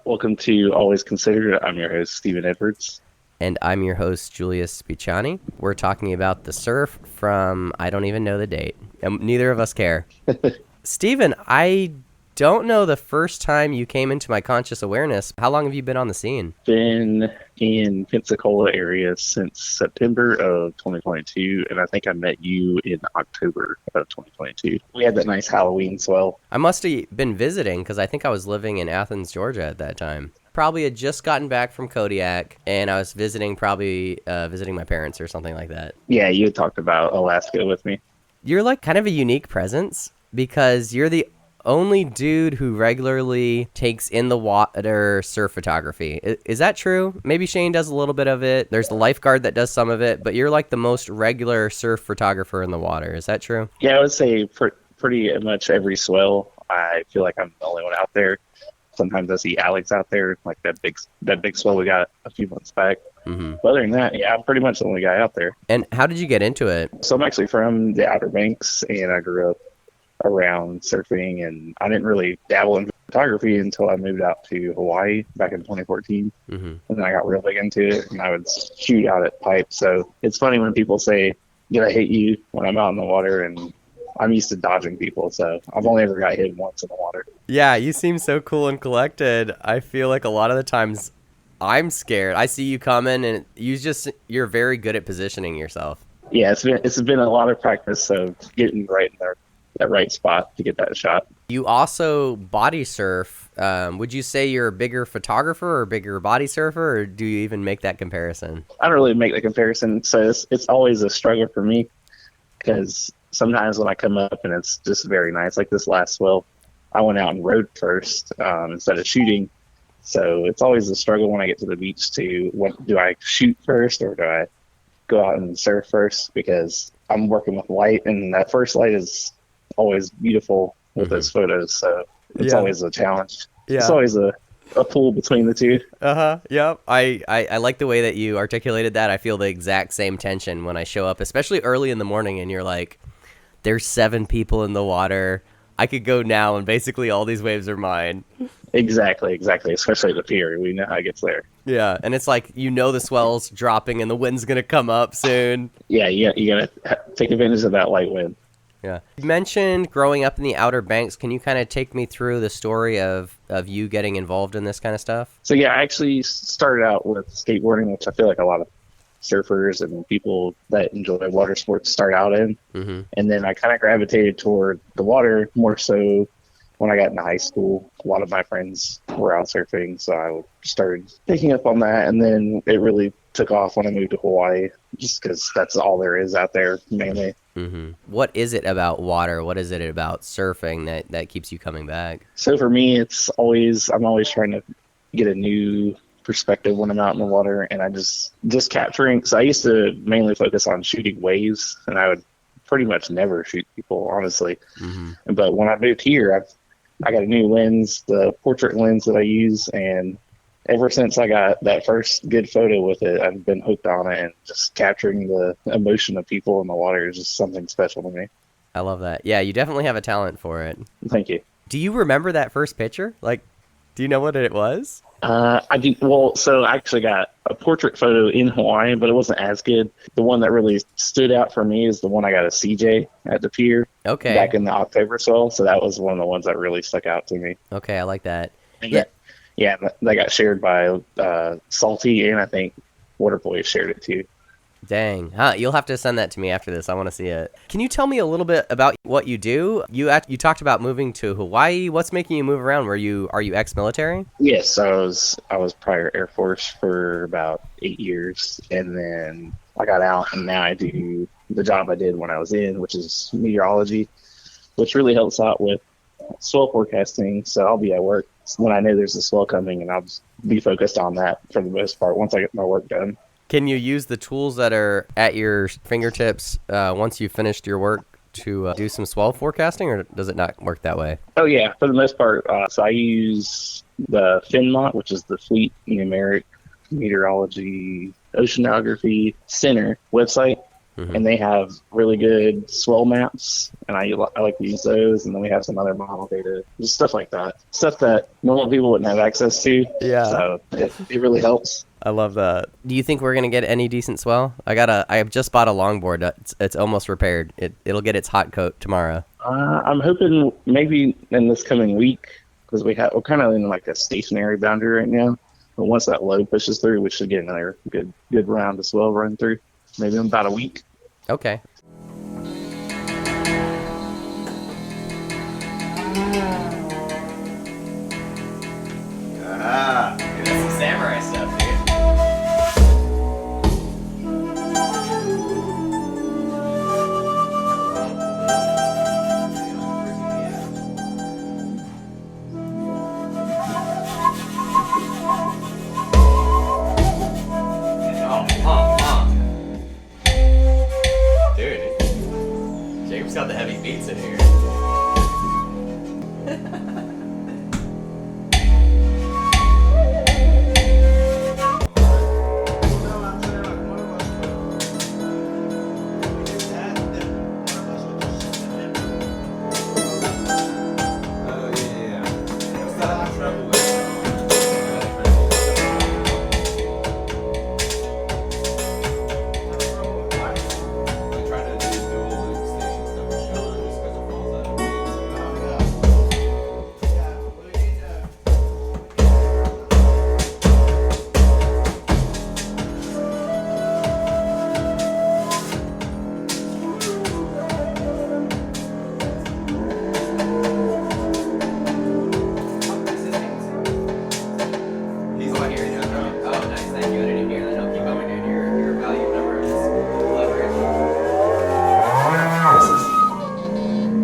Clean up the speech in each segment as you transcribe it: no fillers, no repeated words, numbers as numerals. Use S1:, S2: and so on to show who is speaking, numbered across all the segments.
S1: Welcome to Always Considered. I'm your host, Stephen Edwards.
S2: And I'm your host, Julius Spicciani. We're talking about the surf from, I don't even know the date, and neither of us care. Stephen, I don't know the first time you came into my conscious awareness. How long have you been on the scene?
S1: Been in Pensacola area since September of 2022, and I think I met you in October of 2022. We had that nice Halloween swell.
S2: I must have been visiting because I think I was living in Athens, Georgia at that time. Probably had just gotten back from Kodiak, and I was visiting my parents or something like that.
S1: Yeah, you had talked about Alaska with me.
S2: You're like kind of a unique presence because you're the only dude who regularly takes in the water surf photography. Is that true? Maybe Shane does a little bit of it. There's the lifeguard that does some of it, but you're like the most regular surf photographer in the water. Is that true?
S1: Yeah, I would say pretty much every swell. I feel like I'm the only one out there. Sometimes I see Alex out there, like that big swell we got a few months back.
S2: Mm-hmm.
S1: But other than that, yeah, I'm pretty much the only guy out there.
S2: And how did you get into it?
S1: So I'm actually from the Outer Banks, and I grew up around surfing, and I didn't really dabble in photography until I moved out to Hawaii back in 2014.
S2: Mm-hmm.
S1: And then I got real big into it, and I would shoot out at pipe. So it's funny when people say, "Did I hit you?" when I'm out in the water, and I'm used to dodging people, so I've only ever got hit once in the water.
S2: Yeah, you seem so cool and collected. I feel like a lot of the times I'm scared. I see you coming, and you're very good at positioning yourself.
S1: Yeah, it's been a lot of practice of getting right in that right spot to get that shot.
S2: You also body surf. Would you say you're a bigger photographer or bigger body surfer, or do you even make that comparison?
S1: I don't really make the comparison, so it's always a struggle for me because sometimes when I come up and it's just very nice, like this last swell, I went out and rode first instead of shooting. So it's always a struggle when I get to the beach to do I shoot first or do I go out and surf first, because I'm working with light, and that first light is always beautiful with those photos. So it's always a challenge. Yeah. It's always a pull between the two.
S2: Yep. I like the way that you articulated that. I feel the exact same tension when I show up, especially early in the morning, and you're like, there's 7 people in the water. I could go now, and basically all these waves are mine.
S1: Exactly. Especially the pier. We know how it gets there.
S2: Yeah, and it's like, the swell's dropping and the wind's going to come up soon.
S1: Yeah, you got to take advantage of that light wind.
S2: Yeah. You mentioned growing up in the Outer Banks. Can you kind of take me through the story of you getting involved in this kind of stuff?
S1: So yeah, I actually started out with skateboarding, which I feel like a lot of surfers and people that enjoy water sports start out in. Mm-hmm. And then I kind of gravitated toward the water more so when I got into high school. A lot of my friends were out surfing, so I started picking up on that. And then it really took off when I moved to Hawaii, just because that's all there is out there mainly.
S2: Mm-hmm. What is it about water? What is it about surfing that keeps you coming back?
S1: So for me, I'm always trying to get a new perspective when I'm out in the water, and I just capturing. So I used to mainly focus on shooting waves, and I would pretty much never shoot people, honestly. Mm-hmm. But when I moved here, I got a new lens, the portrait lens that I use, and ever since I got that first good photo with it, I've been hooked on it, and just capturing the emotion of people in the water is just something special to me.
S2: I love that. Yeah, you definitely have a talent for it.
S1: Thank you.
S2: Do you remember that first picture? Like, do you know what it was?
S1: I do. Well, so I actually got a portrait photo in Hawaii, but it wasn't as good. The one that really stood out for me is the one I got at CJ at the pier.
S2: Okay.
S1: Back in the October swell. So that was one of the ones that really stuck out to me.
S2: Okay, I like that.
S1: Yeah, that got shared by Salty, and I think Waterboy shared it too.
S2: Dang. You'll have to send that to me after this. I want to see it. Can you tell me a little bit about what you do? You talked about moving to Hawaii. What's making you move around? Are you ex-military?
S1: Yes, I was prior Air Force for about 8 years, and then I got out, and now I do the job I did when I was in, which is meteorology, which really helps out with swell forecasting. So I'll be at work when I know there's a swell coming, and I'll just be focused on that for the most part once I get my work done.
S2: Can you use the tools that are at your fingertips once you've finished your work to do some swell forecasting, or does it not work that way?
S1: Oh, yeah, for the most part. So I use the FINMOT, which is the Fleet Numeric Meteorology Oceanography Center website. and they have really good swell maps, and I like to use those. And then we have some other model data, just stuff like that, stuff that normal people wouldn't have access to.
S2: Yeah.
S1: So it really helps.
S2: I love that. Do you think we're gonna get any decent swell? I just bought a longboard. It's almost repaired. It'll get its hot coat tomorrow.
S1: I'm hoping maybe in this coming week, because we're kind of in like a stationary boundary right now. But once that low pushes through, we should get another good round of swell run through. Maybe in about a week.
S2: Okay. That's some samurai stuff, dude. Dude, Jacob's got the heavy beats in here.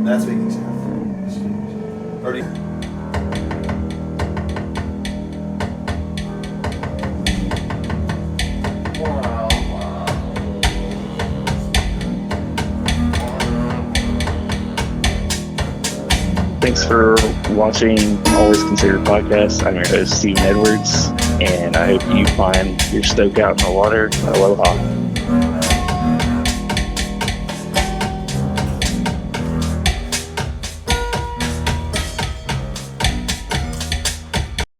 S3: That's making sense. Already.
S1: Thanks for watching Always Consider Podcast. I'm your host, Stephen Edwards, and I hope you find your stoke out in the water. Aloha.